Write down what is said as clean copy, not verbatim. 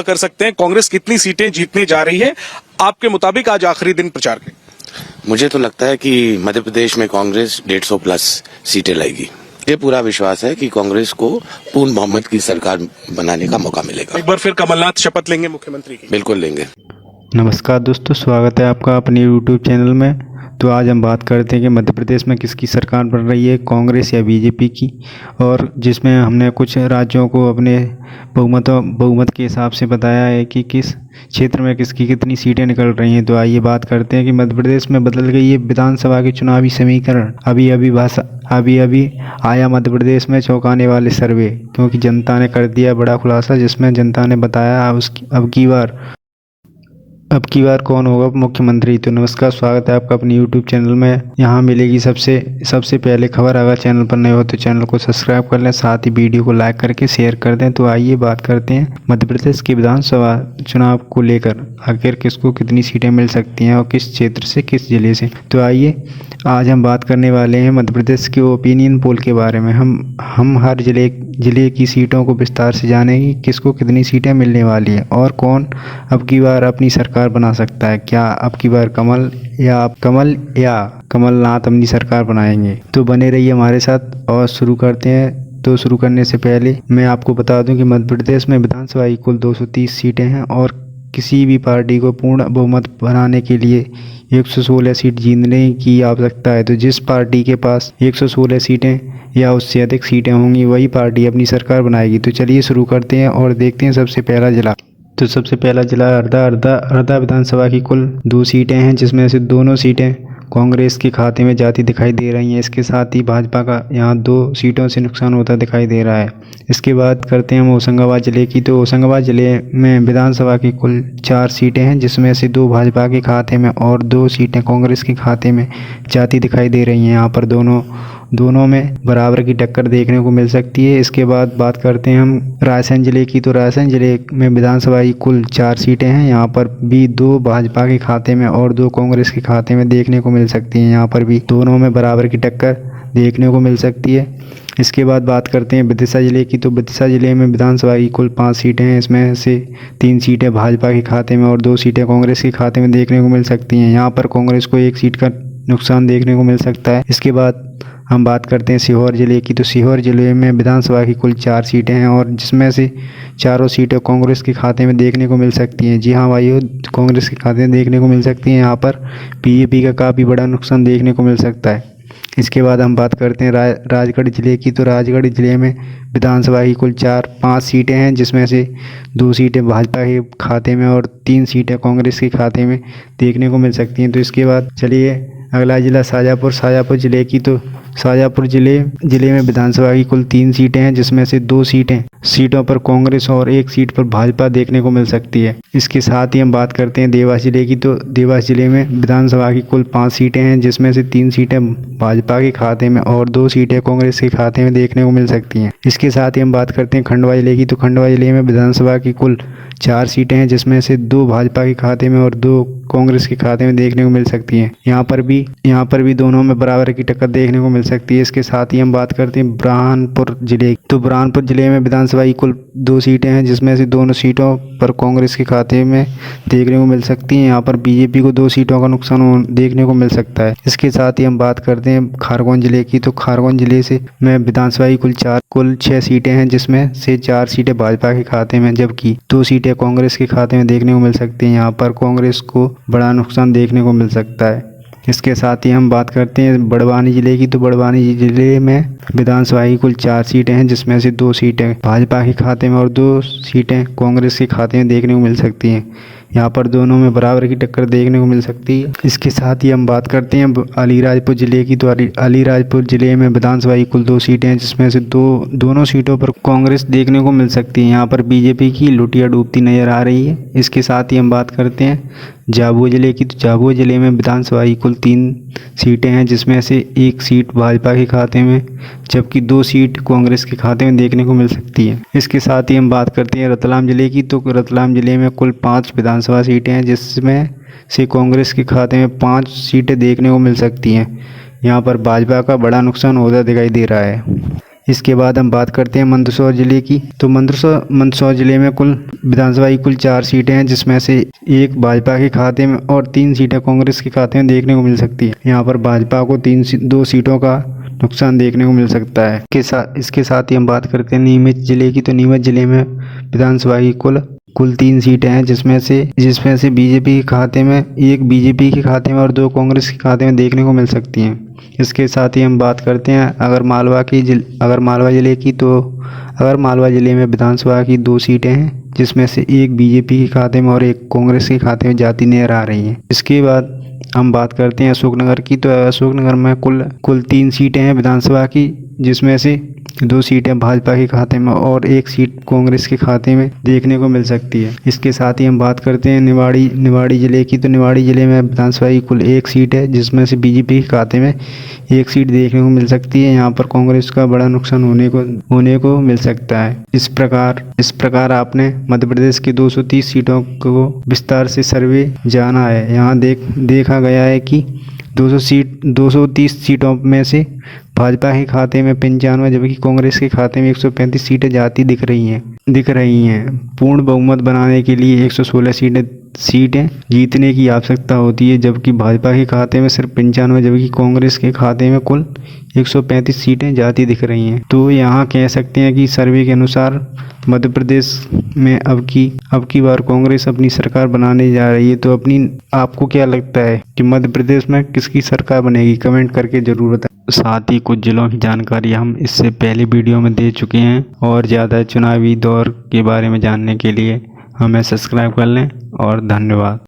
कर सकते हैं कांग्रेस कितनी सीटें जीतने जा रही है आपके मुताबिक आज आखिरी दिन प्रचार के? मुझे तो लगता है कि मध्य प्रदेश में कांग्रेस 150 प्लस सीटें लाएगी। ये पूरा विश्वास है कि कांग्रेस को पूर्ण बहुमत की सरकार बनाने का मौका मिलेगा। एक बार फिर कमलनाथ शपथ लेंगे मुख्यमंत्री की? बिल्कुल लेंगे। नमस्कार दोस्तों, स्वागत है आपका अपने YouTube चैनल में। तो आज हम बात करते हैं कि मध्य प्रदेश में किसकी सरकार बन रही है, कांग्रेस या बीजेपी की, और जिसमें हमने कुछ राज्यों को अपने बहुमत के हिसाब से बताया है कि किस क्षेत्र में किसकी कितनी सीटें निकल रही हैं। तो आइए बात करते हैं कि मध्य प्रदेश में बदल गई है विधानसभा के चुनावी समीकरण। अभी अभी आया मध्य प्रदेश में चौंकाने वाले सर्वे, क्योंकि जनता ने कर दिया बड़ा खुलासा, जिसमें जनता ने बताया अब की बार कौन होगा मुख्यमंत्री। तो नमस्कार, स्वागत है आपका अपने YouTube चैनल में। यहाँ मिलेगी सबसे पहले खबर। अगर चैनल पर नए हो तो चैनल को सब्सक्राइब कर लें, साथ ही वीडियो को लाइक करके शेयर कर दें। तो आइए बात करते हैं मध्य प्रदेश के विधानसभा चुनाव को लेकर, आखिर किसको कितनी सीटें मिल सकती हैं और किस क्षेत्र से, किस जिले से। तो आइए आज हम बात करने वाले हैं मध्य प्रदेश के ओपिनियन पोल के बारे में। हम हर जिले की सीटों को विस्तार से जानेंगे, किसको कितनी सीटें मिलने वाली हैं और कौन अब की बार अपनी सरकार बना सकता है। क्या अब की बार कमल या कमलनाथ अपनी सरकार बनाएंगे। तो बने रहिए हमारे साथ और शुरू करते हैं। तो शुरू करने से पहले मैं आपको बता दूं कि मध्य प्रदेश में विधानसभा की कुल 230 सीटें हैं और किसी भी पार्टी को पूर्ण बहुमत बनाने के लिए 116 सीट जीतने की आवश्यकता है। तो जिस पार्टी के पास 116 सीटें या उससे अधिक सीटें होंगी, वही पार्टी अपनी सरकार बनाएगी। तो चलिए शुरू करते हैं और देखते हैं सबसे पहला जिला। तो सबसे पहला जिला हरदा विधानसभा की कुल 2 सीटें हैं, जिसमें से दोनों सीटें कांग्रेस के खाते में जाती दिखाई दे रही हैं। इसके साथ ही भाजपा का यहाँ 2 सीटों से नुकसान होता दिखाई दे रहा है। इसके बाद करते हैं हम होशंगाबाद जिले की। तो होशंगाबाद जिले में विधानसभा की कुल 4 सीटें हैं, जिसमें से 2 भाजपा के खाते में और 2 सीटें कांग्रेस के खाते में जाती दिखाई दे रही हैं। यहाँ पर दोनों में बराबर की टक्कर देखने को मिल सकती है। इसके बाद बात करते हैं हम रायसेन जिले की। तो रायसेन जिले में विधानसभा की कुल 4 सीटें हैं। यहाँ पर भी 2 भाजपा के खाते में और 2 कांग्रेस के खाते में देखने को मिल सकती हैं। यहाँ पर भी दोनों में बराबर की टक्कर देखने को मिल सकती है। इसके बाद बात करते हैं विदिशा जिले की। तो विदिशा जिले में विधानसभा की कुल 5 सीटें हैं। इसमें से 3 सीटें भाजपा के खाते में और 2 सीटें कांग्रेस के खाते में देखने को मिल सकती हैं। यहाँ पर कांग्रेस को 1 सीट का नुकसान देखने को मिल सकता है। इसके बाद हम बात करते हैं सीहोर जिले की। तो सीहोर जिले में विधानसभा की कुल 4 सीटें हैं और जिसमें से चारों सीटें कांग्रेस के खाते में देखने को मिल सकती हैं। जी हाँ भाइयों, कांग्रेस के खाते में देखने को मिल सकती हैं। यहाँ पर बीजेपी का काफ़ी बड़ा नुकसान देखने को मिल सकता है। इसके बाद हम बात करते हैं राजगढ़ जिले की। तो राजगढ़ जिले में विधानसभा की कुल 5 सीटें हैं, जिसमें से 2 सीटें भाजपा के खाते में और 3 सीटें कांग्रेस के खाते में देखने को मिल सकती हैं। तो इसके बाद चलिए अगला जिला शाजापुर जिले की। तो शाजापुर जिले में विधानसभा की कुल 3 सीटें हैं, जिसमें से 2 सीटों पर कांग्रेस और 1 सीट पर भाजपा देखने को मिल सकती है। इसके साथ ही हम बात करते हैं देवास जिले की। तो देवास जिले में विधानसभा की कुल 5 सीटें हैं, जिसमें से 3 सीटें भाजपा के खाते में और 2 सीटें कांग्रेस के खाते में देखने को मिल सकती हैं। इसके साथ ही हम बात करते हैं खंडवा जिले की। तो खंडवा जिले में विधानसभा की कुल 4 सीटें हैं, जिसमें से 2 भाजपा के खाते में और 2 कांग्रेस के खाते में देखने को मिल सकती हैं। यहाँ पर भी दोनों में बराबर की टक्कर देखने को मिल सकती है। इसके साथ ही हम बात करते हैं बुरहानपुर जिले। तो बुरहानपुर जिले में विधानसभा की कुल 2 सीटें हैं, जिसमें से दोनों सीटों पर कांग्रेस के खाते में देखने को मिल सकती हैं। यहाँ पर बीजेपी को 2 सीटों का नुकसान देखने को मिल सकता है। इसके साथ ही हम बात करते हैं खरगोन जिले की। तो खरगोन जिले में विधानसभा की कुल 6 सीटें हैं, जिसमें से 4 सीटें भाजपा के खाते में, जबकि 2 सीटें कांग्रेस के खाते में देखने को मिल सकती हैं। यहाँ पर कांग्रेस को बड़ा नुकसान देखने को मिल सकता है। इसके साथ ही हम बात करते हैं बड़वानी जिले की। तो बड़वानी जिले में विधानसभा की कुल 4 सीटें हैं, जिसमें से 2 सीटें भाजपा के खाते में और 2 सीटें कांग्रेस के खाते में देखने को मिल सकती हैं। यहाँ पर दोनों में बराबर की टक्कर देखने को मिल सकती है। इसके साथ ही हम बात करते हैं अलीराजपुर जिले की। तो अलीराजपुर जिले में विधानसभा की कुल 2 सीटें हैं, जिसमें से दोनों सीटों पर कांग्रेस देखने को मिल सकती है। यहाँ पर बीजेपी की लुटिया डूबती नजर आ रही है। इसके साथ ही हम बात करते हैं झाबुआ जिले की। तो झाबुआ जिले में विधानसभा की कुल 3 सीटें हैं, जिसमें से 1 सीट भाजपा के खाते में, जबकि 2 सीट कांग्रेस के खाते में देखने को मिल सकती है। इसके साथ ही हम बात करते हैं रतलाम जिले की। तो रतलाम जिले में कुल 5 विधानसभा सीटें हैं, जिसमें से कांग्रेस के खाते में 5 सीटें देखने को मिल सकती हैं। यहाँ पर भाजपा का बड़ा नुकसान होता दिखाई दे रहा है। इसके बाद हम बात करते हैं मंदसौर जिले की। तो मंदसौर जिले में कुल विधानसभा की कुल 4 सीटें हैं, जिसमें से एक भाजपा के खाते में और 3 सीटें कांग्रेस के खाते में देखने को मिल सकती है। यहाँ पर भाजपा को 2 सीटों का नुकसान देखने को मिल सकता है। इसके साथ ही हम बात करते हैं नीमच जिले की। तो नीमच जिले में विधानसभा की कुल 3 सीटें हैं, जिसमें से बीजेपी के खाते में, एक बीजेपी के खाते में और 2 कांग्रेस के खाते में देखने को मिल सकती हैं। इसके साथ ही हम बात करते हैं अगर मालवा जिले की। तो अगर मालवा जिले में विधानसभा की 2 सीटें हैं, जिसमें से एक बीजेपी के खाते में और एक कांग्रेस के खाते में जाती नजर आ रही हैं। इसके बाद हम बात करते हैं अशोकनगर की। तो अशोकनगर में कुल 3 सीटें हैं विधानसभा की, जिसमें से 2 सीटें भाजपा के खाते में और 1 सीट कांग्रेस के खाते में देखने को मिल सकती है। इसके साथ ही हम बात करते हैं निवाड़ी जिले की। तो निवाड़ी जिले में विधानसभा की कुल 1 सीट है, जिसमें से बीजेपी के खाते में 1 सीट देखने को मिल सकती है। यहाँ पर कांग्रेस का बड़ा नुकसान होने को मिल सकता है। इस प्रकार आपने मध्य प्रदेश की 230 सीटों को विस्तार से सर्वे जाना है। यहाँ देखा गया है कि 230 सीटों में से भाजपा के खाते में 95, जबकि कांग्रेस के खाते में 135 सीटें जाती दिख रही हैं। पूर्ण बहुमत बनाने के लिए 116 सीटें जीतने की आवश्यकता होती है, जबकि भाजपा के खाते में सिर्फ 95, जबकि कांग्रेस के खाते में कुल 135 सीटें जाती दिख रही हैं। तो यहाँ कह सकते हैं कि सर्वे के अनुसार मध्य प्रदेश में अब की बार कांग्रेस अपनी सरकार बनाने जा रही है। तो आपको क्या लगता है कि मध्य प्रदेश में किसकी सरकार बनेगी? कमेंट करके जरूर बताएं। साथ ही कुछ जिलों की जानकारी हम इससे पहले वीडियो में दे चुके हैं, और ज़्यादा चुनावी दौर के बारे में जानने के लिए हमें सब्सक्राइब कर लें। और धन्यवाद।